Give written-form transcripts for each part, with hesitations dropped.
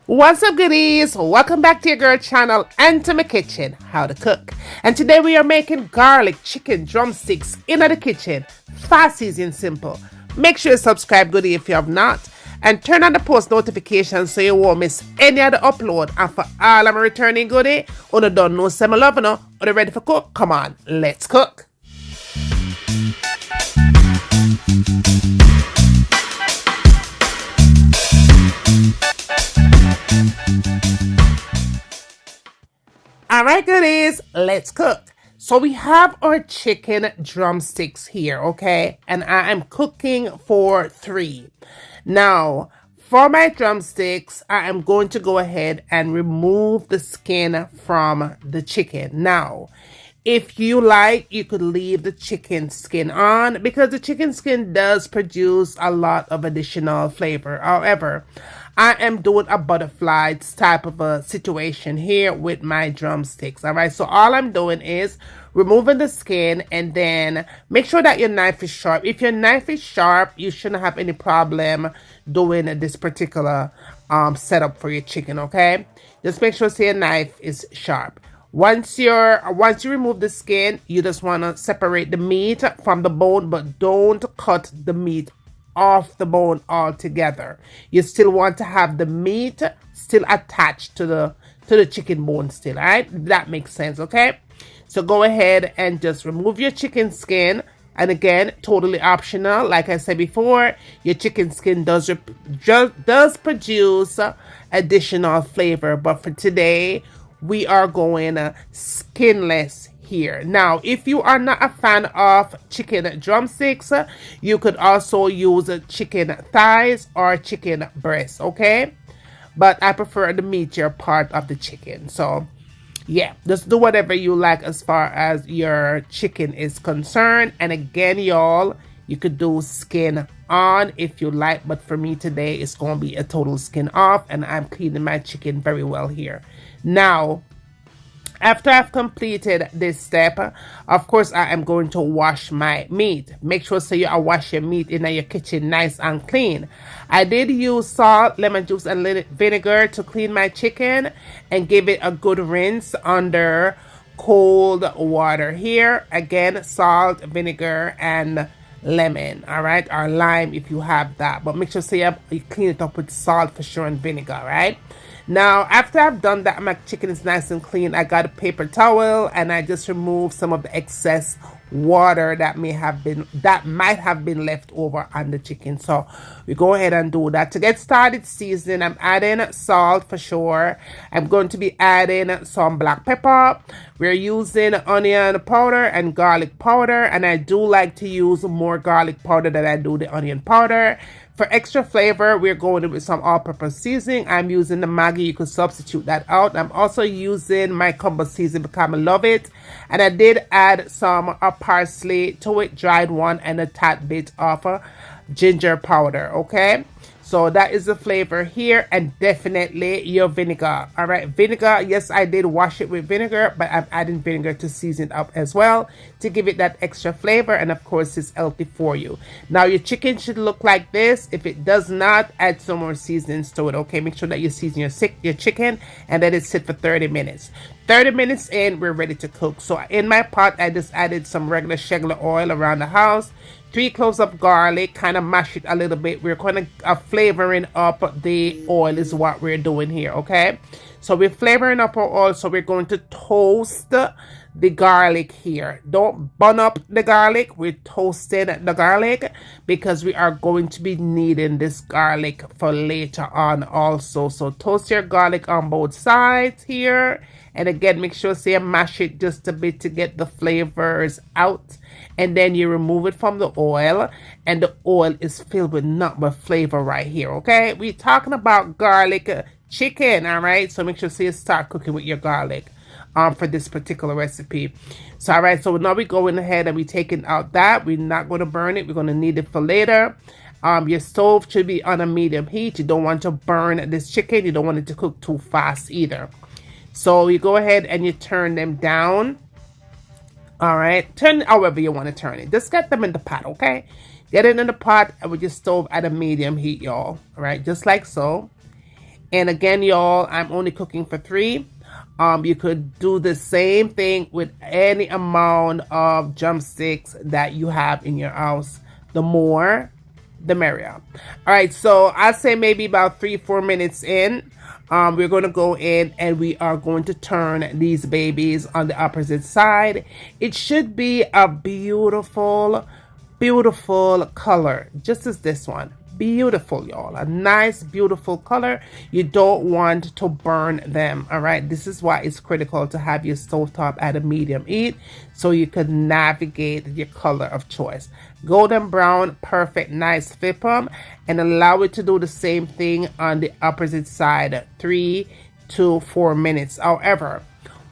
What's up, goodies? Welcome back to your girl channel and to my kitchen, How to Cook. And today we are making garlic chicken drumsticks in the kitchen. Fast, easy, and simple. Make sure you subscribe, goodie, if you have not. And turn on the post notifications so you won't miss any other upload. And for all of my returning goodie, on the don't know some love, or the ready for cook, come on, let's cook. Alright, goodies, let's cook. So we have our chicken drumsticks here, okay? And I am cooking for 3. Now, for my drumsticks, I am going to go ahead and remove the skin from the chicken. Now, if you like, you could leave the chicken skin on because the chicken skin does produce a lot of additional flavor. However, I am doing a butterfly type of a situation here with my drumsticks. All right, so all I'm doing is removing the skin and then make sure that your knife is sharp. If your knife is sharp, you shouldn't have any problem doing this particular setup for your chicken. Okay, just make sure your knife is sharp. Once you remove the skin, you just want to separate the meat from the bone, but don't cut the meat off the bone altogether. You still want to have the meat still attached to the chicken bone still, all right? That makes sense, okay? So go ahead and just remove your chicken skin. And again, totally optional. Like I said before, your chicken skin does produce additional flavor, but for today we are going skinless here. Now, if you are not a fan of chicken drumsticks, you could also use chicken thighs or chicken breasts, okay? But I prefer the meatier part of the chicken. So, yeah, just do whatever you like as far as your chicken is concerned. And again, y'all, you could do skin on if you like, but for me today, it's going to be a total skin off, and I'm cleaning my chicken very well here. Now, after I've completed this step, of course, I am going to wash my meat. Make sure so you wash your meat in your kitchen nice and clean. I did use salt, lemon juice, and vinegar to clean my chicken and give it a good rinse under cold water. Here, again, salt, vinegar, and lemon, all right, or lime if you have that, but make sure so you clean it up with salt for sure and vinegar, right? Now, after I've done that, my chicken is nice and clean. I got a paper towel and I just removed some of the excess water that might have been left over on the chicken. So we go ahead and do that. To get started seasoning, I'm adding salt for sure. I'm going to be adding some black pepper. We're using onion powder and garlic powder, and I do like to use more garlic powder than I do the onion powder. For extra flavor, we're going with some all-purpose seasoning. I'm using the Maggi. You could substitute that out. I'm also using my combo seasoning because I love it. And I did add some parsley to it, dried one, and a tad bit of ginger powder, okay? So that is the flavor here, and definitely your vinegar. All right, vinegar. Yes, I did wash it with vinegar, but I'm adding vinegar to season it up as well to give it that extra flavor, and of course, it's healthy for you. Now, your chicken should look like this. If it does not, add some more seasonings to it, okay? Make sure that you season your chicken and let it sit for 30 minutes. 30 minutes in, we're ready to cook. So in my pot, I just added some regular oil around the house. 3 cloves of garlic, kind of mash it a little bit. We're kind of flavoring up the oil is what we're doing here, okay? So we're flavoring up our oil, so we're going to toast the garlic here. Don't burn up the garlic. We're toasting the garlic because we are going to be needing this garlic for later on also. So toast your garlic on both sides here. And again, make sure you mash it just a bit to get the flavors out. And then you remove it from the oil. And the oil is filled with nothing but flavor right here, okay? We're talking about garlic chicken, all right? So make sure you start cooking with your garlic for this particular recipe. So, all right, so now we're going ahead and we're taking out that. We're not going to burn it. We're going to need it for later. Your stove should be on a medium heat. You don't want to burn this chicken. You don't want it to cook too fast either. So you go ahead and you turn them down. All right, turn however you want to turn it. Just get them in the pot, okay? Get it in the pot and with your stove at a medium heat, y'all. All right, just like so. And again, y'all, I'm only cooking for 3. You could do the same thing with any amount of drumsticks that you have in your house. The more, the merrier. All right, so I'd say maybe about 3-4 minutes in, we're going to go in and we are going to turn these babies on the opposite side. It should be a beautiful, beautiful color, just as this one. Beautiful, y'all. A nice, beautiful color. You don't want to burn them. All right. This is why it's critical to have your stovetop at a medium heat so you can navigate your color of choice. Golden brown, perfect, nice. Flip them and allow it to do the same thing on the opposite side. 3 to 4 minutes. However,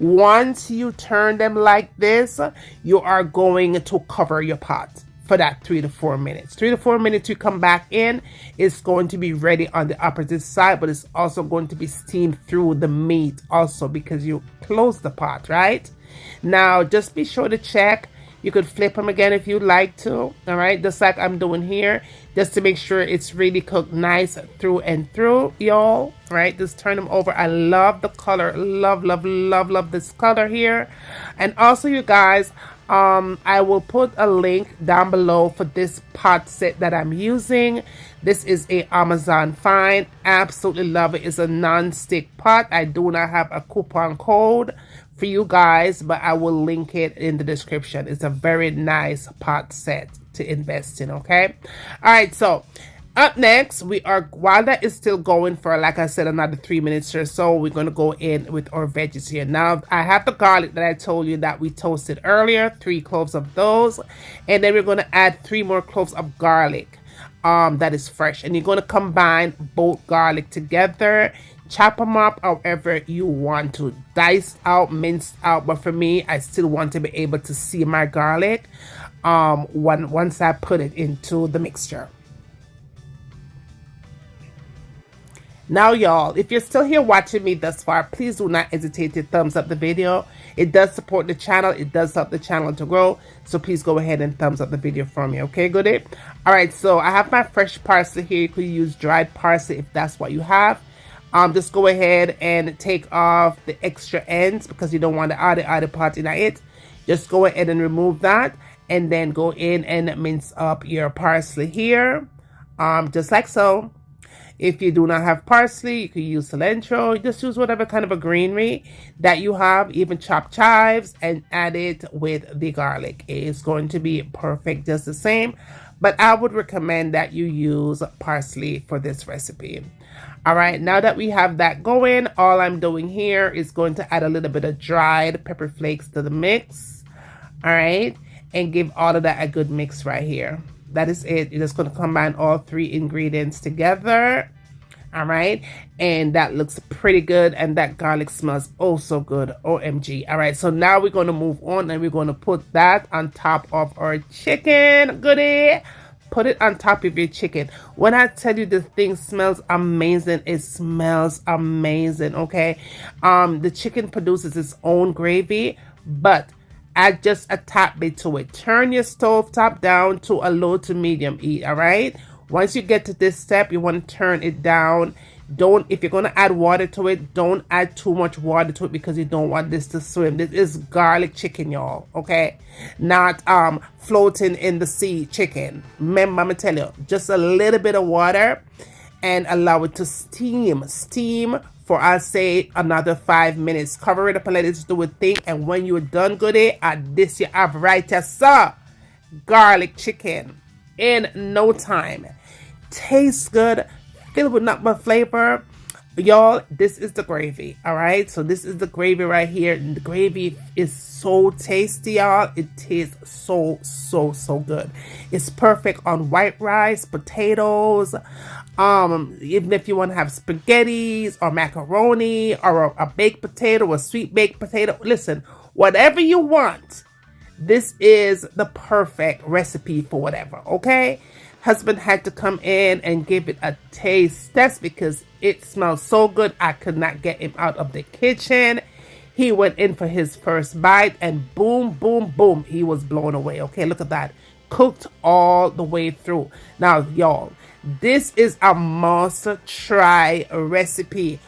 once you turn them like this, you are going to cover your pot for that 3 to 4 minutes. 3 to 4 minutes you come back in, it's going to be ready on the opposite side, but it's also going to be steamed through the meat also because you close the pot, right? Now, just be sure to check. You could flip them again if you'd like to, all right? Just like I'm doing here, just to make sure it's really cooked nice through and through, y'all, right? Just turn them over. I love the color. Love, love, love, love this color here. And also, you guys, I will put a link down below for this pot set that I'm using. This is a Amazon find. Absolutely love it. It's a non-stick pot. I do not have a coupon code for you guys, but I will link it in the description. It's a very nice pot set to invest in, okay? All right, so up next, we are, while that is still going for, like I said, another 3 minutes or so, we're going to go in with our veggies here. Now, I have the garlic that I told you that we toasted earlier, 3 cloves of those. And then we're going to add 3 more cloves of garlic that is fresh. And you're going to combine both garlic together. Chop them up however you want to. Diced out, minced out. But for me, I still want to be able to see my garlic once I put it into the mixture. Now, y'all, if you're still here watching me thus far, please do not hesitate to thumbs up the video. It does support the channel. It does help the channel to grow. So please go ahead and thumbs up the video for me. Okay, goodie? All right, so I have my fresh parsley here. You could use dried parsley if that's what you have. Just go ahead and take off the extra ends because you don't want the other part in it. Just go ahead and remove that. And then go in and mince up your parsley here. Just like so. If you do not have parsley, you can use cilantro. Just use whatever kind of a greenery that you have. Even chop chives and add it with the garlic. It's going to be perfect just the same. But I would recommend that you use parsley for this recipe. All right, now that we have that going, all I'm doing here is going to add a little bit of dried pepper flakes to the mix. All right, and give all of that a good mix right here. That is it. You're just going to combine all 3 ingredients together. All right. And that looks pretty good. And that garlic smells oh so good. OMG. All right. So now we're going to move on and we're going to put that on top of our chicken. Goodie. Put it on top of your chicken. When I tell you this thing smells amazing, it smells amazing. Okay. The chicken produces its own gravy, but add just a tap bit to it. Turn your stove top down to a low to medium heat, all right? Once you get to this step, you want to turn it down. If you're going to add water to it, don't add too much water to it because you don't want this to swim. This is garlic chicken, y'all, okay? Not floating in the sea chicken. Remember, I'm going to tell you, just a little bit of water and allow it to steam for, I'll say, another 5 minutes. Cover it up and let it do its thing. And when you're done, goodie, at this you have right here, sir, garlic chicken in no time. Tastes good, filled with nut butter flavor. Y'all, this is the gravy, all right? So this is the gravy right here. And the gravy is so tasty, y'all. It tastes so, so, so good. It's perfect on white rice, potatoes, even if you want to have spaghettis or macaroni or a baked potato, a sweet baked potato. Listen, whatever you want, this is the perfect recipe for whatever, okay? Husband had to come in and give it a taste test because it smells so good. I could not get him out of the kitchen. He went in for his first bite and boom, boom, boom. He was blown away. Okay, look at that. Cooked all the way through. Now, y'all, This is a must-try recipe.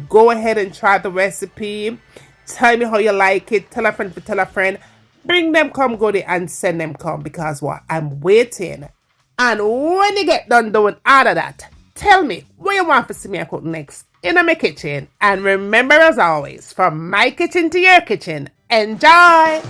Go ahead and try the recipe. Tell me how you like it. Tell a friend to tell a friend. Bring them come goodie and send them come because what? I'm waiting. And when you get done doing all of that, tell me what you want to see me cook next in my kitchen. And remember, as always, from my kitchen to your kitchen, enjoy!